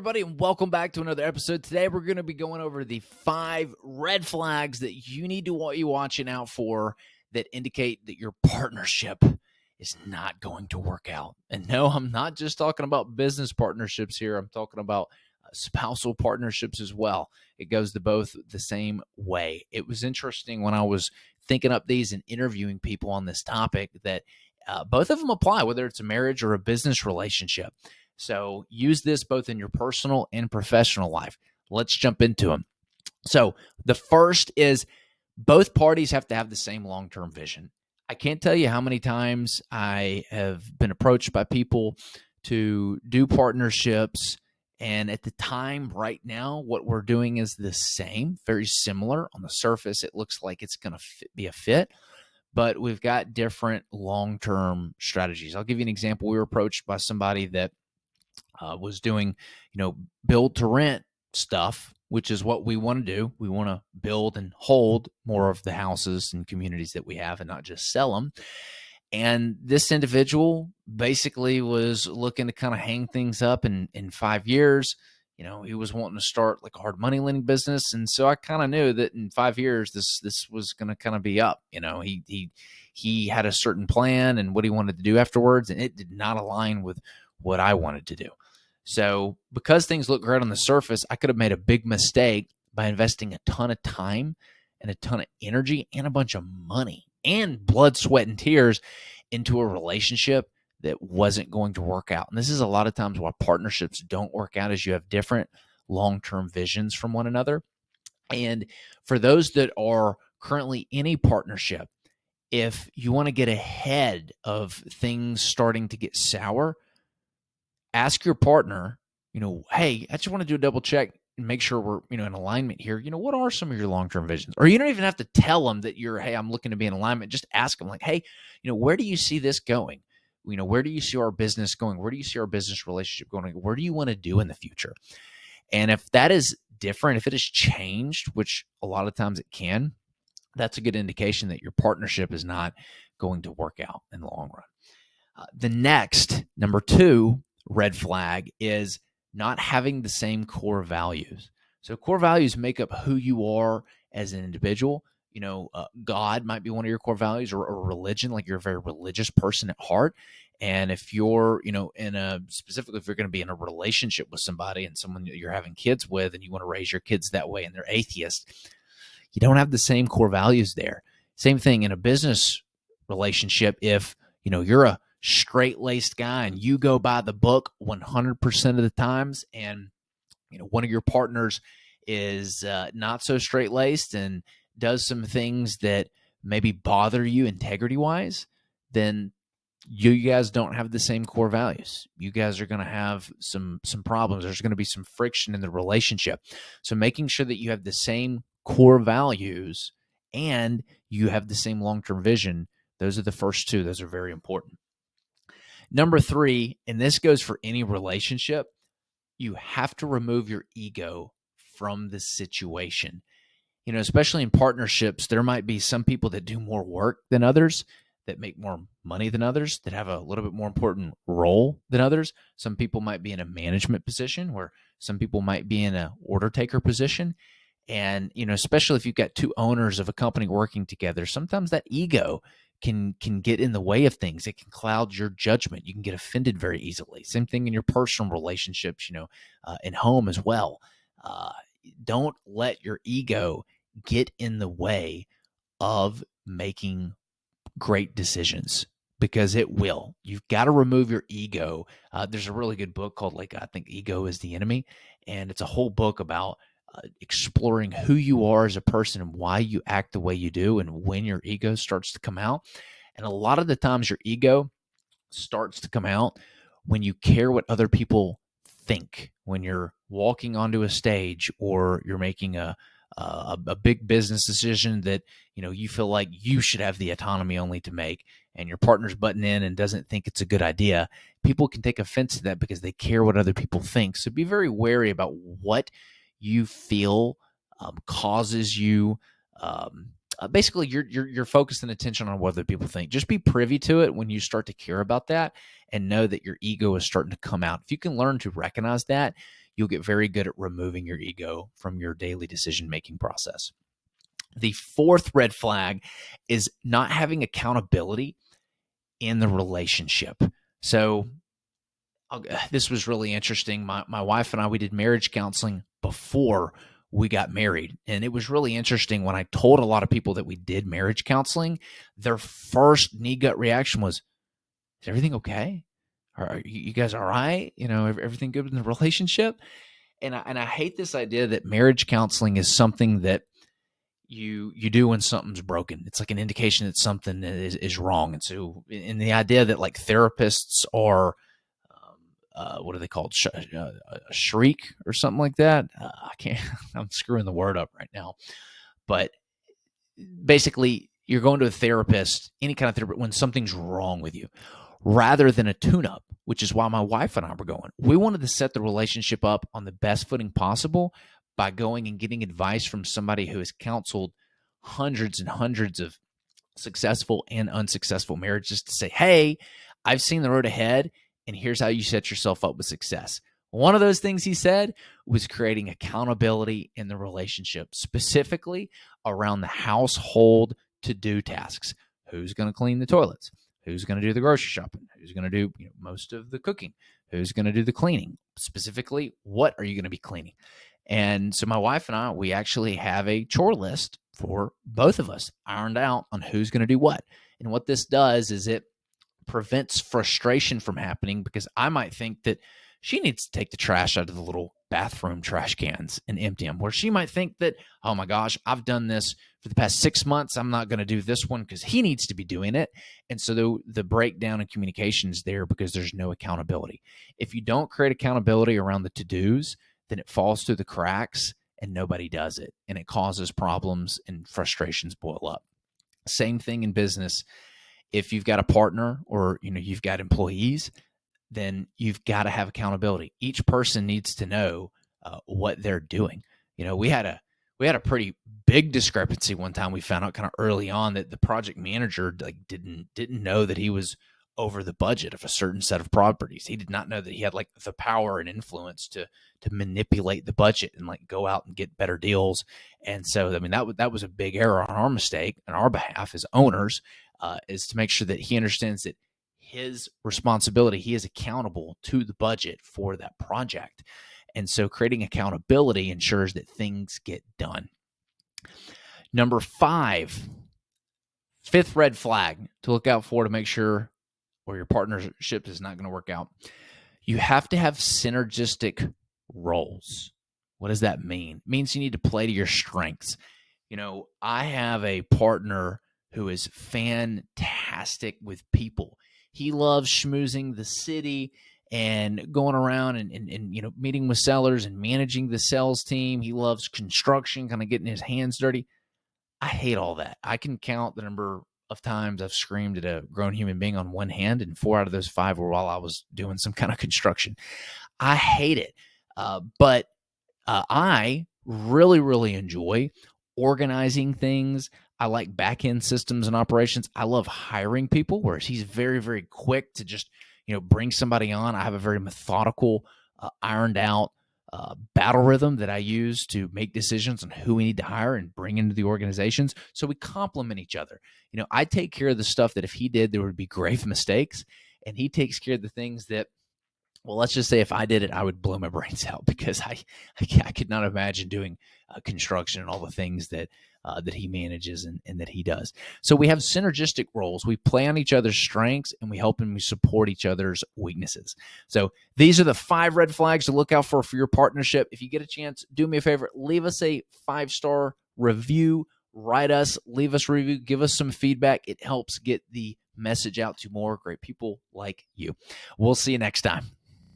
everybody, and welcome back to another episode. Today, we're going to be going over the 5 red flags that you need to be watching out for that indicate that your partnership is not going to work out. And no, I'm not just talking about business partnerships here. I'm talking about spousal partnerships as well. It goes to both the same way. It was interesting when I was thinking up these and interviewing people on this topic that both of them apply, whether it's a marriage or a business relationship. So use this both in your personal and professional life. Let's jump into them. So the first is both parties have to have the same long-term vision. I can't tell you how many times I have been approached by people to do partnerships, and at the time right now, what we're doing is the same, very similar. On the surface, it looks like it's going to be a fit, but we've got different long-term strategies. I'll give you an example. We were approached by somebody that was doing, build to rent stuff, which is what we want to do. We want to build and hold more of the houses and communities that we have and not just sell them. And this individual basically was looking to kind of hang things up in 5 years. He was wanting to start like a hard money lending business. And so I kind of knew that in 5 years, this was going to kind of be up. He had a certain plan and what he wanted to do afterwards, and it did not align with what I wanted to do. So because things look great on the surface, I could have made a big mistake by investing a ton of time and a ton of energy and a bunch of money and blood, sweat, and tears into a relationship that wasn't going to work out. And this is a lot of times why partnerships don't work out, is you have different long-term visions from one another. And for those that are currently in a partnership, if you want to get ahead of things starting to get sour, ask your partner, hey, I just want to do a double check and make sure we're, in alignment here. What are some of your long-term visions? Or you don't even have to tell them that hey, I'm looking to be in alignment. Just ask them like, hey, where do you see this going? Where do you see our business going? Where do you see our business relationship going? Where do you want to do in the future? And if that is different, if it has changed, which a lot of times it can, that's a good indication that your partnership is not going to work out in the long run. The next, number 2, red flag is not having the same core values. So core values make up who you are as an individual. God might be one of your core values, or religion, like you're a very religious person at heart. And if you're, specifically if you're going to be in a relationship with somebody and someone that you're having kids with and you want to raise your kids that way and they're atheist, you don't have the same core values there. Same thing in a business relationship. If, you're a straight-laced guy and you go by the book 100% of the times, and one of your partners is not so straight-laced and does some things that maybe bother you integrity-wise, then you guys don't have the same core values. You guys are going to have some problems. There's going to be some friction in the relationship. So making sure that you have the same core values and you have the same long-term vision, those are the first 2. Those are very important. Number 3, and this goes for any relationship, you have to remove your ego from the situation. Especially in partnerships, there might be some people that do more work than others, that make more money than others, that have a little bit more important role than others. Some people might be in a management position, where some people might be in an order taker position. And, especially if you've got 2 owners of a company working together, sometimes that ego can get in the way of things. It can cloud your judgment. You can get offended very easily. Same thing in your personal relationships, in home as well. Don't let your ego get in the way of making great decisions, because it will. You've got to remove your ego. There's a really good book called, I think, Ego is the Enemy. And it's a whole book about exploring who you are as a person and why you act the way you do and when your ego starts to come out. And a lot of the times your ego starts to come out when you care what other people think, when you're walking onto a stage or you're making a big business decision that, you feel like you should have the autonomy only to make, and your partner's butting in and doesn't think it's a good idea. People can take offense to that because they care what other people think. So be very wary about what you feel causes you basically you're focused and attention on what other people think. Just be privy to it when you start to care about that, and know that your ego is starting to come out. If you can learn to recognize that, you'll get very good at removing your ego from your daily decision-making process. The fourth red flag is not having accountability in the relationship. So this was really interesting. My wife and I, we did marriage counseling before we got married. And it was really interesting when I told a lot of people that we did marriage counseling, their first knee gut reaction was, is everything okay? Are you guys all right? Everything good in the relationship? And I hate this idea that marriage counseling is something that you do when something's broken. It's like an indication that something is wrong. And so in the idea that like therapists are, what are they called? A shriek or something like that. I can't, I'm screwing the word up right now, but basically you're going to a therapist, any kind of therapist, when something's wrong with you, rather than a tune-up, which is why my wife and I were going. We wanted to set the relationship up on the best footing possible by going and getting advice from somebody who has counseled hundreds and hundreds of successful and unsuccessful marriages to say, hey, I've seen the road ahead, and here's how you set yourself up with success. One of those things he said was creating accountability in the relationship, specifically around the household to-do tasks. Who's going to clean the toilets? Who's going to do the grocery shopping? Who's going to do most of the cooking? Who's going to do the cleaning? Specifically, what are you going to be cleaning? And so my wife and I, we actually have a chore list for both of us ironed out on who's going to do what. And what this does is it prevents frustration from happening, because I might think that she needs to take the trash out of the little bathroom trash cans and empty them, where she might think that, oh my gosh, I've done this for the past 6 months. I'm not going to do this one because he needs to be doing it. And so the breakdown in communication is there because there's no accountability. If you don't create accountability around the to-dos, then it falls through the cracks and nobody does it. And it causes problems and frustrations boil up. Same thing in business. If you've got a partner or you've got employees, then you've got to have accountability. Each person needs to know what they're doing. We had a pretty big discrepancy one time. We found out kind of early on that the project manager didn't know that he was over the budget of a certain set of properties. He did not know that he had the power and influence to manipulate the budget and go out and get better deals. And so, that was a big error on our mistake on our behalf as owners, is to make sure that he understands that his responsibility, he is accountable to the budget for that project. And so creating accountability ensures that things get done. Number 5, fifth red flag to look out for to make sure or your partnership is not going to work out. You have to have synergistic roles. What does that mean? It means you need to play to your strengths. I have a partner who is fantastic with people. He loves schmoozing the city and going around and meeting with sellers and managing the sales team. He loves construction, kind of getting his hands dirty. I hate all that. I can count the number of times I've screamed at a grown human being on one hand, and 4 out of those 5 were while I was doing some kind of construction. I hate it. But I really, really enjoy organizing things. I like back-end systems and operations. I love hiring people, whereas he's very, very quick to just, bring somebody on. I have a very methodical, ironed out battle rhythm that I use to make decisions on who we need to hire and bring into the organizations. So we complement each other. I take care of the stuff that if he did, there would be grave mistakes, and he takes care of the things that, well, let's just say if I did it, I would blow my brains out, because I could not imagine doing construction and all the things that he manages and that he does. So we have synergistic roles. We play on each other's strengths, and we help and we support each other's weaknesses. So these are the 5 red flags to look out for your partnership. If you get a chance, do me a favor, leave us a 5-star review, write us, leave us a review, give us some feedback. It helps get the message out to more great people like you. We'll see you next time.